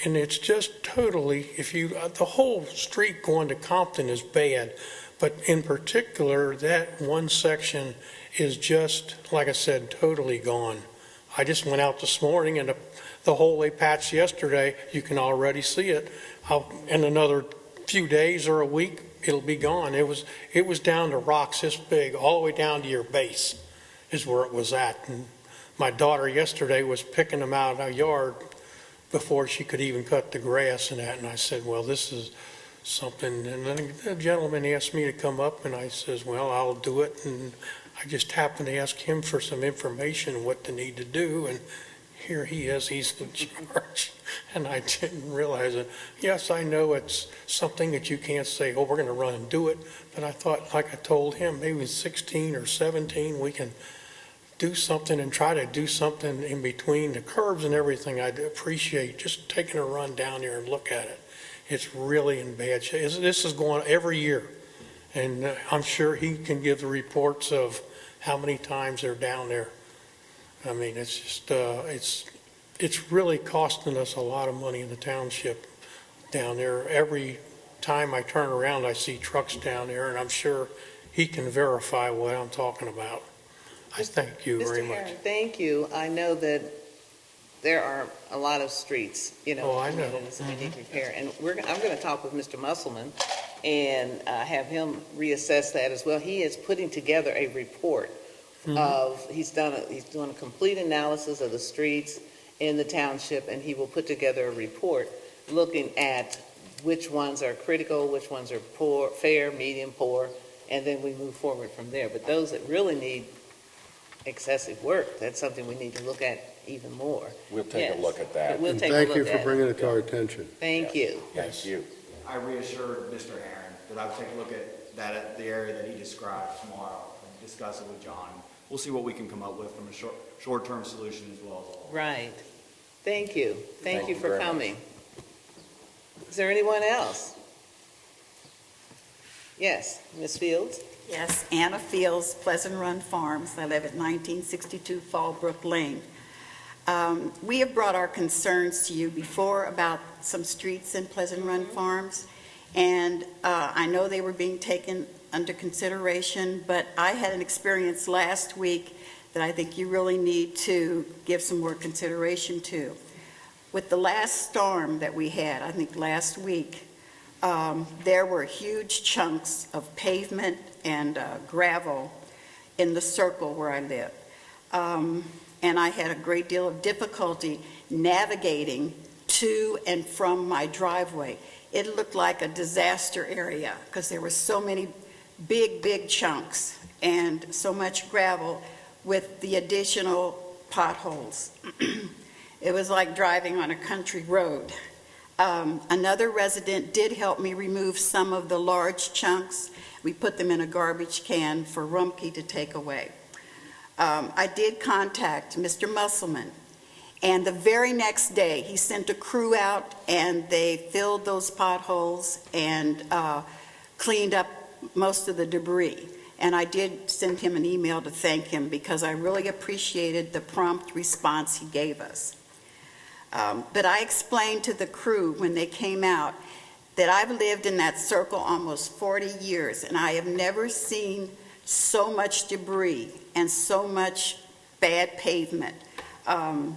and it's just totally, the whole street going to Compton is bad, but in particular, that one section is just, like I said, totally gone. I just went out this morning, and the hole they patched yesterday, you can already see it. In another few days or a week, it'll be gone. It was down to rocks this big, all the way down to your base is where it was at. And my daughter yesterday was picking them out of our yard before she could even cut the grass and that. And I said, well, this is something. And then the gentleman asked me to come up, and I says, well, I'll do it. And I just happened to ask him for some information, what to need to do, and here he is, he's in charge, and I didn't realize it. Yes, I know it's something that you can't say, oh, we're going to run and do it, but I thought, like I told him, maybe 16 or 17, we can do something and try to do something in between the curbs and everything. I'd appreciate just taking a run down there and look at it. It's really in bad shape. This is going every year. And I'm sure he can give the reports of how many times they're down there. I mean, it's just, it's really costing us a lot of money in the township down there. Every time I turn around, I see trucks down there, and I'm sure he can verify what I'm talking about. I thank you very Mr. much. Herron, thank you. I know that there are a lot of streets, Oh, I know. that need repair. And I'm going to talk with Mr. Musselman and have him reassess that as well. He is putting together a report he's doing a complete analysis of the streets in the township, and he will put together a report looking at which ones are critical, which ones are poor, fair, medium, poor, and then we move forward from there. But those that really need excessive work, that's something we need to look at even more. We'll take a look at that. But we'll And take a thank look you for at it. bringing it to our attention. Thank you. Thank you. I reassured Mr. Herron that I would take a look at that, the area that he described tomorrow, and discuss it with John. We'll see what we can come up with from a short-term solution as well as all. Right. Thank you. Thank you for very much. coming. Is there anyone else? Yes, Ms. Fields? Yes, Anna Fields, Pleasant Run Farms. I live at 1962 Fallbrook Lane. We have brought our concerns to you before about some streets in Pleasant Run Farms, and I know they were being taken under consideration, but I had an experience last week that I think you really need to give some more consideration to. With the last storm that we had, I think last week, there were huge chunks of pavement and gravel in the circle where I live. And I had a great deal of difficulty navigating to and from my driveway. It looked like a disaster area because there were so many big chunks and so much gravel with the additional potholes. It was like driving on a country road. Another resident did help me remove some of the large chunks. We put them in a garbage can for Rumpke to take away. I did contact Mr. Musselman, and the very next day, he sent a crew out, and they filled those potholes and cleaned up most of the debris. And I did send him an email to thank him because I really appreciated the prompt response he gave us. But I explained to the crew when they came out that I've lived in that circle almost 40 years, and I have never seen so much debris and so much bad pavement. And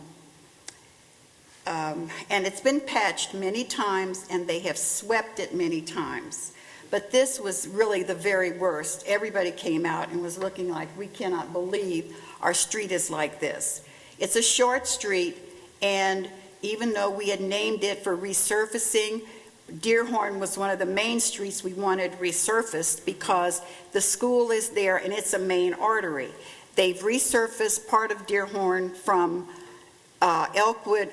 it's been patched many times, and they have swept it many times. But this was really the very worst. Everybody came out and was looking like, we cannot believe our street is like this. It's a short street, and even though we had named it for resurfacing, Deerhorn was one of the main streets we wanted resurfaced because the school is there and it's a main artery. They've resurfaced part of Deerhorn from Elkwood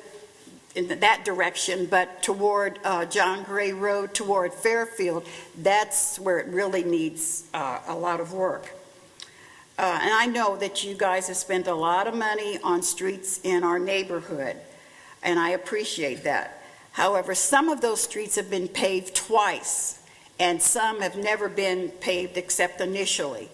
in that direction, but toward John Gray Road, toward Fairfield, that's where it really needs a lot of work. And I know that you guys have spent a lot of money on streets in our neighborhood, and I appreciate that. However, some of those streets have been paved twice, and some have never been paved except initially.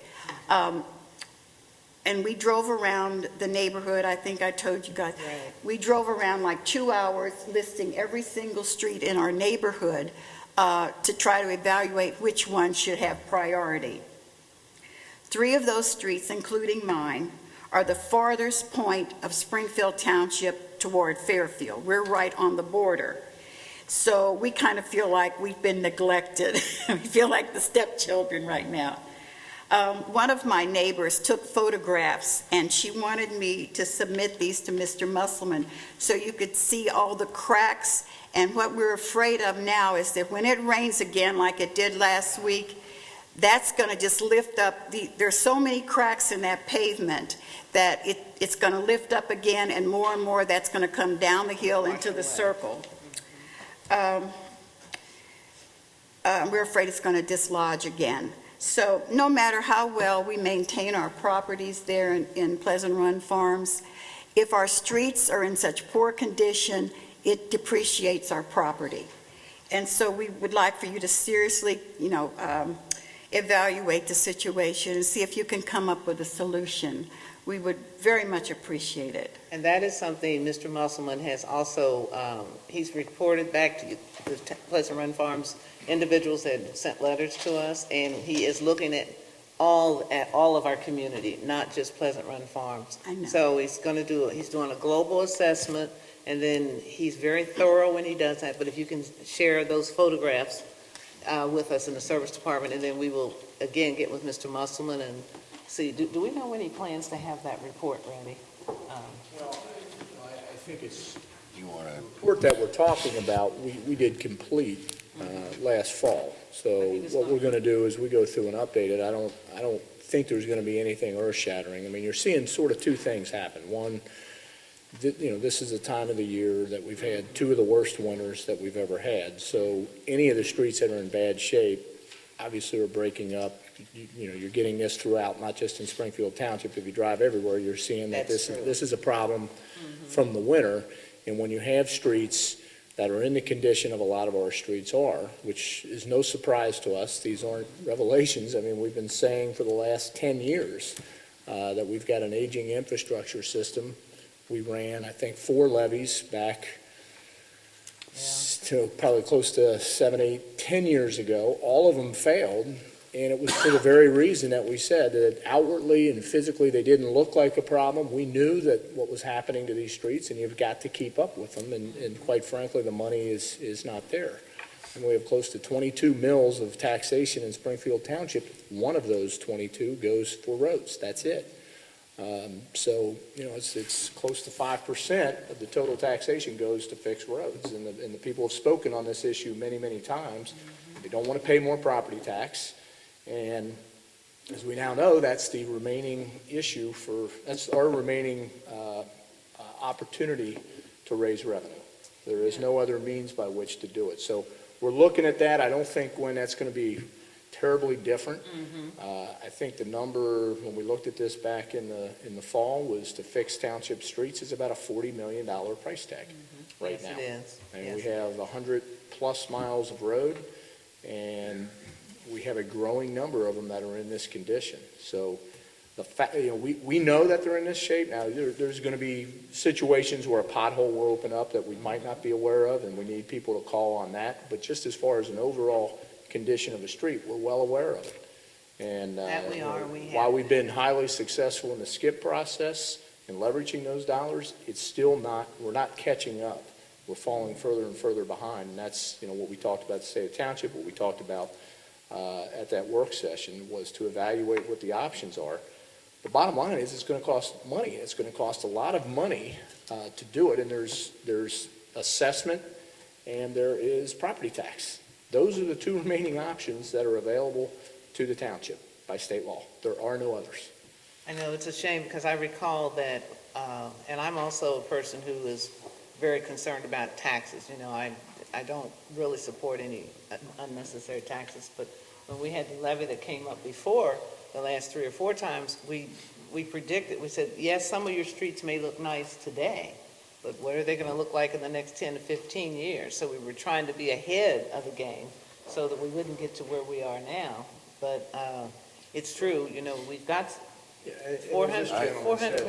And we drove around the neighborhood, I think I told you guys. Right. We drove around like 2 hours listing every single street in our neighborhood to try to evaluate which one should have priority. 3 of those streets, including mine, are the farthest point of Springfield Township toward Fairfield. We're right on the border. So we kind of feel like we've been neglected. We feel like the stepchildren right now. One of my neighbors took photographs, and she wanted me to submit these to Mr. Musselman so you could see all the cracks. And what we're afraid of now is that when it rains again, like it did last week, that's going to just lift up. There's so many cracks in that pavement that it's going to lift up again, and more that's going to come down the hill into the circle. We're afraid it's going to dislodge again. So no matter how well we maintain our properties there in Pleasant Run Farms, if our streets are in such poor condition, it depreciates our property. And so we would like for you to seriously, evaluate the situation and see if you can come up with a solution. We would very much appreciate it. And that is something Mr. Musselman has also, he's reported back to the Pleasant Run Farms individuals that sent letters to us, and he is looking at all of our community, not just Pleasant Run Farms. I know. So he's doing a global assessment, and then he's very thorough when he does that. But if you can share those photographs with us in the service department, and then we will again get with Mr. Musselman and see, do we know when he plans to have that report ready? Well, I think it's, the report that we're talking about, we did complete last fall. So what we're going to do is we go through and update it. I don't think there's going to be anything earth-shattering. I mean, you're seeing sort of 2 things happen. One, this is the time of the year that we've had 2 of the worst winters that we've ever had. So any of the streets that are in bad shape, obviously are breaking up. You're getting this throughout, not just in Springfield Township. If you drive everywhere, you're seeing that this is a problem from the winter. And when you have streets that are in the condition of a lot of our streets are, which is no surprise to us, these aren't revelations. I mean, we've been saying for the last 10 years that we've got an aging infrastructure system. We ran, I think, 4 levees back to probably close to 7, 8, 10 years ago. All of them failed And it was for the very reason that we said, that outwardly and physically, they didn't look like a problem. We knew that what was happening to these streets, and you've got to keep up with them, and quite frankly, the money is not there. And we have close to 22 mills of taxation in Springfield Township. One of those 22 goes for roads. That's it. So, it's close to 5% of the total taxation goes to fix roads. And the people have spoken on this issue many, many times. They don't want to pay more property tax. And as we now know, that's the remaining issue that's our remaining opportunity to raise revenue. There is no other means by which to do it. So we're looking at that. I don't think when that's going to be terribly different. I think the number, when we looked at this back in the fall, was to fix township streets is about a $40 million price tag right now. Yes, it is. And we Yes. have 100-plus miles of road, and we have a growing number of them that are in this condition. So the fact, we know that they're in this shape. Now, there's going to be situations where a pothole will open up that we might not be aware of, and we need people to call on that. But just as far as an overall condition of a street, we're well aware of it. And That we are. while we've been highly successful in the SCIP process and leveraging those dollars, it's still not, we're not catching up. We're falling further and further behind, and that's, what we talked about at the State of Township, what we talked about at that work session was to evaluate what the options are. The bottom line is it's going to cost money. It's going to cost a lot of money to do it, and there's assessment and there is property tax. Those are the two remaining options that are available to the township by state law. There are no others. I know, it's a shame, because I recall that, and I'm also a person who is very concerned about taxes. I don't really support any unnecessary taxes, but when we had the levy that came up before, the last 3 or 4 times, we predicted, we said, yes, some of your streets may look nice today, but what are they going to look like in the next 10 to 15 years? So we were trying to be ahead of the game so that we wouldn't get to where we are now. But it's true, we've got $40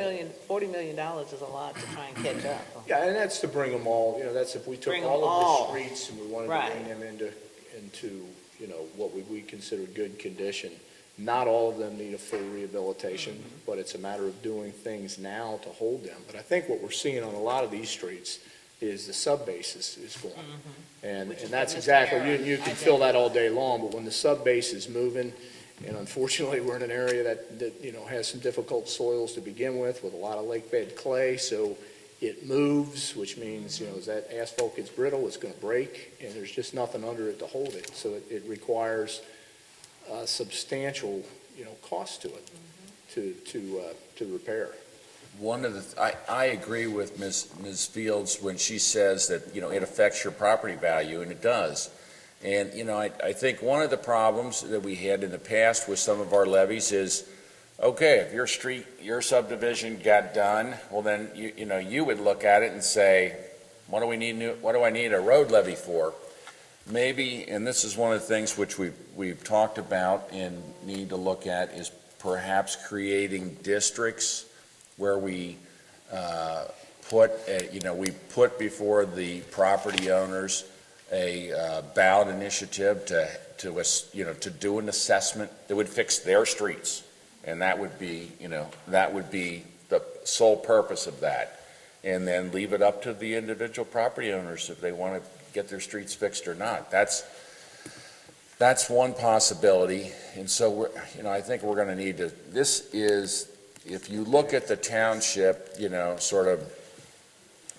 million is a lot to try and catch up. Yeah, and that's to bring them all, that's if we took Bring them all of all. the streets and we wanted Right. to bring them into what we consider good condition. Not all of them need a full rehabilitation, but it's a matter of doing things now to hold them. But I think what we're seeing on a lot of these streets is the sub-base is going. And Which is that's what Mr. exactly, Aaron you can fill that all day long, but when the sub-base is moving, and unfortunately, we're in an area that has some difficult soils to begin with a lot of lake bed clay, so it moves, which means, as that asphalt gets brittle, it's going to break, and there's just nothing under it to hold it. So it requires a substantial, cost to it to repair. One of the, I agree with Ms. Fields when she says that, it affects your property value, and it does. And, I think one of the problems that we had in the past with some of our levies is, okay, if your street, your subdivision got done, well then, you would look at it and say, what do I need a road levy for? Maybe, and this is one of the things which we've talked about and need to look at, is perhaps creating districts where we put before the property owners a ballot initiative to do an assessment that would fix their streets. And that would be the sole purpose of that. And then leave it up to the individual property owners if they want to get their streets fixed or not. That's one possibility. And so I think we're going to need to, if you look at the township, sort of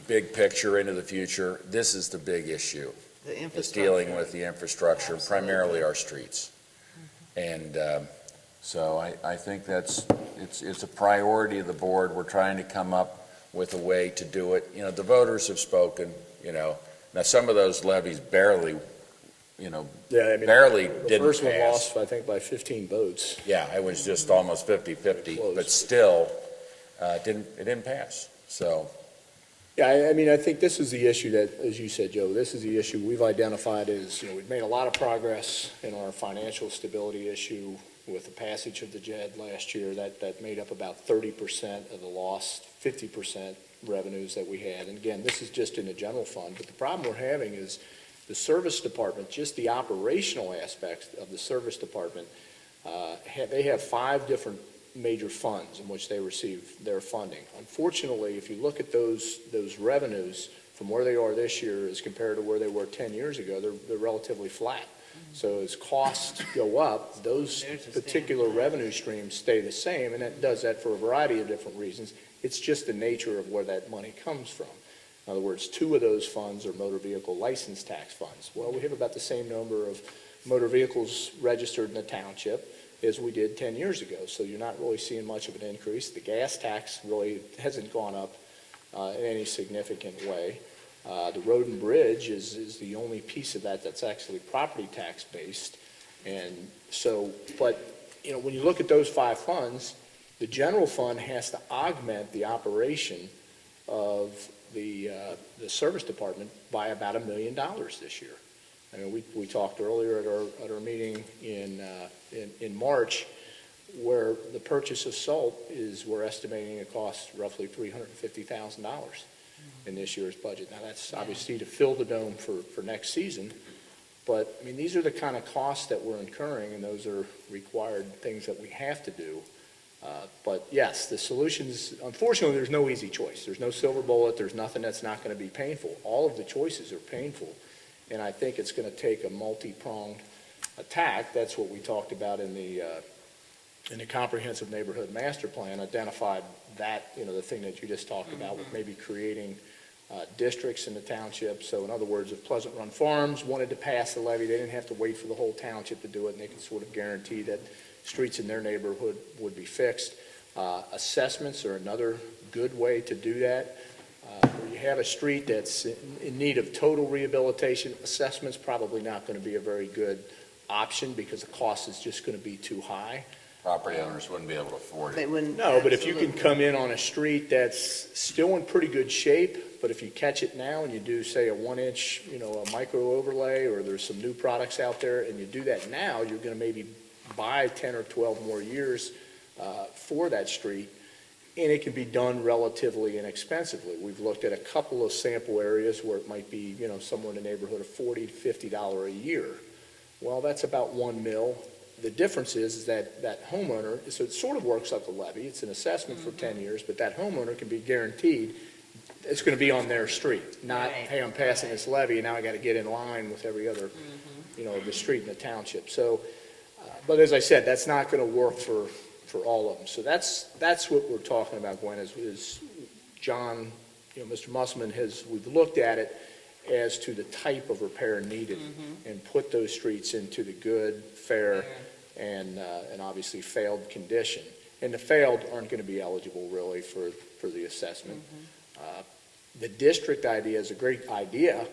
big picture into the future, this is the big issue. It's dealing with the infrastructure, primarily our streets. And so I think it's a priority of the board. We're trying to come up with a way to do it. The voters have spoken, Now, some of those levies barely didn't pass. The first one lost, I think, by 15 votes. Yeah, it was just almost 50-50, but still, it didn't pass, so. Yeah, I think this is the issue that, as you said, Joe, this is the issue we've identified as, we've made a lot of progress in our financial stability issue with the passage of the JED last year. That made up about 30% of the lost 50% revenues that we had. And again, this is just in the general fund, but the problem we're having is the service department, just the operational aspects of the service department, They have 5 different major funds in which they receive their funding. Unfortunately, if you look at those revenues from where they are this year as compared to where they were 10 years ago, they're relatively flat. So as costs go up, those particular revenue streams stay the same, and it does that for a variety of different reasons. It's just the nature of where that money comes from. In other words, 2 of those funds are motor vehicle license tax funds. Well, we have about the same number of motor vehicles registered in the township as we did 10 years ago, so you're not really seeing much of an increase. The gas tax really hasn't gone up in any significant way. The road and bridge is the only piece of that that's actually property tax based. And so, but, you know, when you look at those 5 funds, the general fund has to augment the operation of the service department by about $1 million this year. I mean, we talked earlier at our meeting in March, where the purchase of salt we're estimating it costs roughly $350,000 in this year's budget. Now, that's obviously to fill the dome for next season, but, I mean, these are the kind of costs that we're incurring, and those are required things that we have to do. But yes, the solutions, unfortunately, there's no easy choice. There's no silver bullet. There's nothing that's not going to be painful. All of the choices are painful, and I think it's going to take a multi-pronged attack. That's what we talked about in the comprehensive neighborhood master plan, identified that, you know, the thing that you just talked about with maybe creating districts in the township. So in other words, if Pleasant Run Farms wanted to pass the levy, they didn't have to wait for the whole township to do it, and they could sort of guarantee that streets in their neighborhood would be fixed. Assessments are another good way to do that. Where you have a street that's in need of total rehabilitation, assessment's probably not going to be a very good option because the cost is just going to be too high. Property owners wouldn't be able to afford They it. wouldn't. No, but if you can absolutely. come in on a street that's still in pretty good shape, but if you catch it now and you do, say, a 1-inch, you know, a micro overlay, or there's some new products out there, and you do that now, you're going to maybe buy 10 or 12 more years for that street, and it can be done relatively inexpensively. We've looked at a couple of sample areas where it might be, you know, somewhere in the neighborhood of $40 to $50 a year. Well, that's about $1 million. The difference is that homeowner, so it sort of works like a levy. It's an assessment for 10 years, but that homeowner can be guaranteed it's going to be on their street, not, Right. hey, I'm passing this levy, and now I got to get in line with every other, you know, the street in the township. So, but as I said, that's not going to work for all of them. So that's what we're talking about, Gwen, is John, you know, Mr. Musselman we've looked at it as to the type of repair needed and put those streets into the good, fair, and obviously failed condition. And the failed aren't going to be eligible really for the assessment. The district idea is a great idea,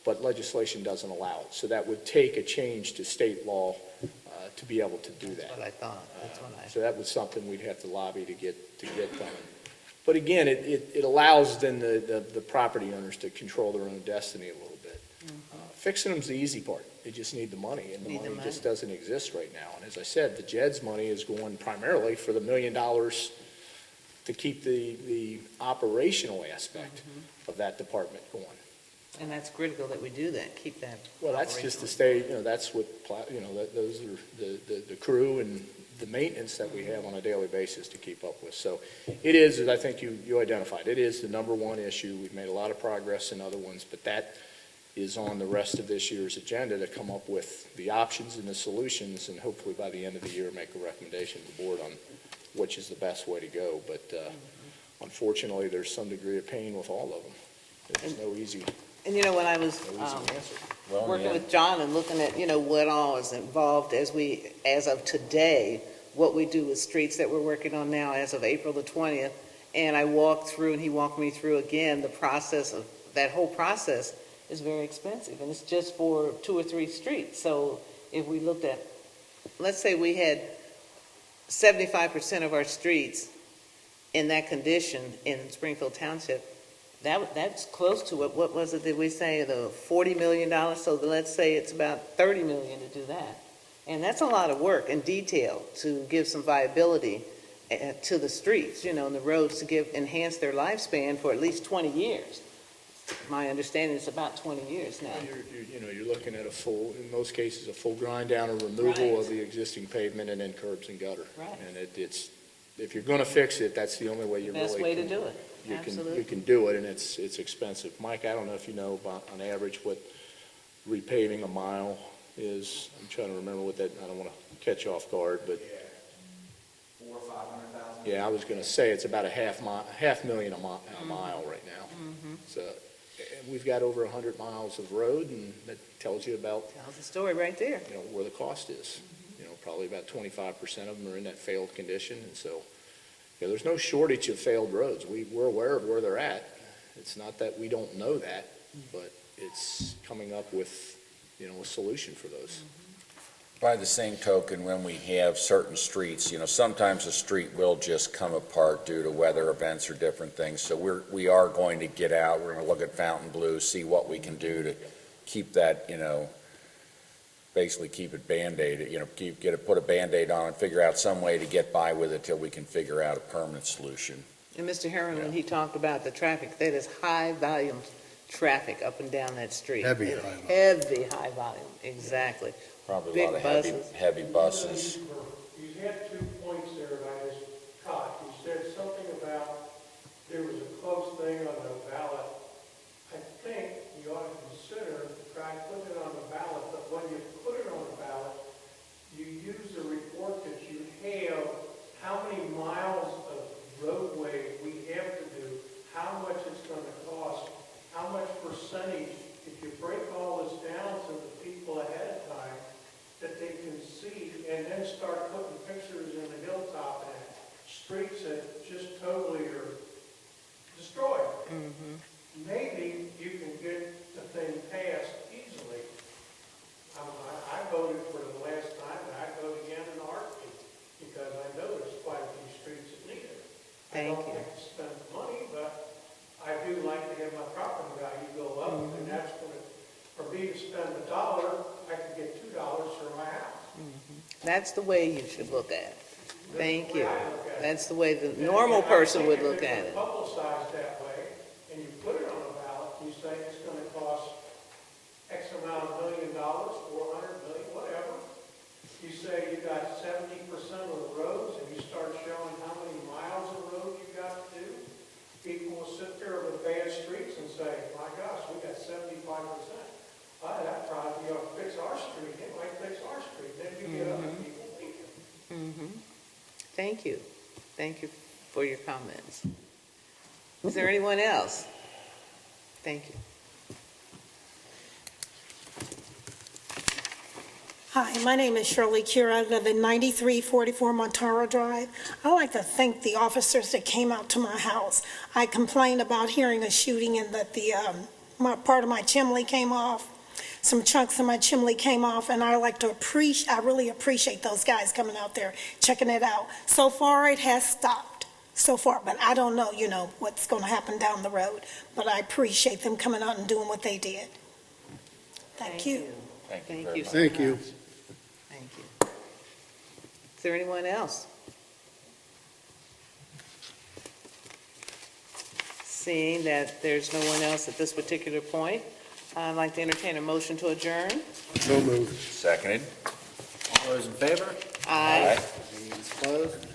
but legislation doesn't allow it. So that would take a change to state law to be able to do that. That's what I thought. That's what I. So that was something we'd have to lobby to get done. But again, it allows then the property owners to control their own destiny a little bit. Fixing them's the easy part. They just need the money, and the money just doesn't exist right now. And as I said, the JED's money is going primarily for the $1 million to keep the operational aspect of that department going. And that's critical that we do that, keep that. Well, that's just to stay, you know, that's what, you know, those are the crew and the maintenance that we have on a daily basis to keep up with. So it is, as I think you identified, it is the number one issue. We've made a lot of progress in other ones, but that is on the rest of this year's agenda to come up with the options and the solutions, and hopefully by the end of the year, make a recommendation to the board on which is the best way to go. But unfortunately, there's some degree of pain with all of them. There's no easy And you know, when I was answer. Well, working yeah. with John and looking at, you know, what all is involved as of today, what we do with streets that we're working on now as of April the 20th, and I walked through, and he walked me through again, the process of, that whole process is very expensive, and it's just for 2 or 3 streets. So if we looked at, let's say we had 75% of our streets in that condition in Springfield Township, that's close to it. What was it that we say, the $40 million? So let's say it's about $30 million to do that. And that's a lot of work and detail to give some viability to the streets, you know, and the roads to enhance their lifespan for at least 20 years. my understanding is about 20 years now. You're looking at a full, in most cases, a full grind down or removal of the existing pavement and then curbs and gutter. Right. And it's, if you're gonna fix it, that's the only way you really Best way to do it, You absolutely. can do it, and it's expensive. Mike, I don't know if you know about, on average, what repaving a mile is. I'm trying to remember what that, I don't want to catch you off guard, but, 400,000 or 500,000? yeah, I was going to say it's about $500,000 a mile right now. So, and we've got over 100 miles of road, and that tells you about, Tells the story right there. where the cost is. Probably about 25% of them are in that failed condition, and so, there's no shortage of failed roads. We're aware of where they're at. It's not that we don't know that, but it's coming up with, a solution for those. By the same token, when we have certain streets, sometimes a street will just come apart due to weather events or different things. So we are going to get out, we're going to look at Fontainebleau, see what we can do to keep that, basically keep it Band-Aided, put a Band-Aid on and figure out some way to get by with it till we can figure out a permanent solution. And Mr. Herron, when he talked about the traffic, that is high volume traffic up and down that street. Heavy high volume. Heavy high volume, exactly. Probably a Big lot of buses. heavy buses. You had 2 points there that I just caught. You said something about there was a close thing on the ballot. I think you ought to consider trying to put it on the ballot, but when you put it on the ballot, you use the report that you have, how many miles of roadway we have to do, how much it's going to cost, how much percentage, if you break all this down to the people ahead of time, that they can see, and then start putting pictures in the hilltop and streets that just totally are destroyed. Maybe you can get the thing passed easily. I voted for the last time, and I'd vote again in a heartbeat, because I know there's quite a few streets that need it. Thank I don't you. like to spend the money, but I do like to have my property value go up, and that's going to, for me to spend $1, I could get $2 for my house. That's the way you should look at it. Thank you. That's the way I look at it. That's the way the normal person would look at it. If it's publicized that way, and you put it on a ballot, you say it's going to cost X amount of $1 million, 400 million, whatever. You say you got 70% of the roads, and you start showing how many miles of road you got to do. People will sit there with bad streets and say, my gosh, we got 75%. That probably ought to fix our street. It might fix our street. Then you get other people thinking. Thank you. Thank you for your comments. Is there anyone else? Thank you. Hi, my name is Shirley Cura. I live in 9344 Montara Drive. I'd like to thank the officers that came out to my house. I complained about hearing a shooting and that part of my chimney came off. Some chunks of my chimney came off, and I really appreciate those guys coming out there, checking it out. So far, it has stopped. So far, but I don't know, what's going to happen down the road. But I appreciate them coming out and doing what they did. Thank you. Thank you Thank very you. much. Thank you. Thank you. Is there anyone else? Seeing that there's no one else at this particular point, I'd like to entertain a motion to adjourn. So moved. Seconded. All those in favor? Aye. Meeting is closed.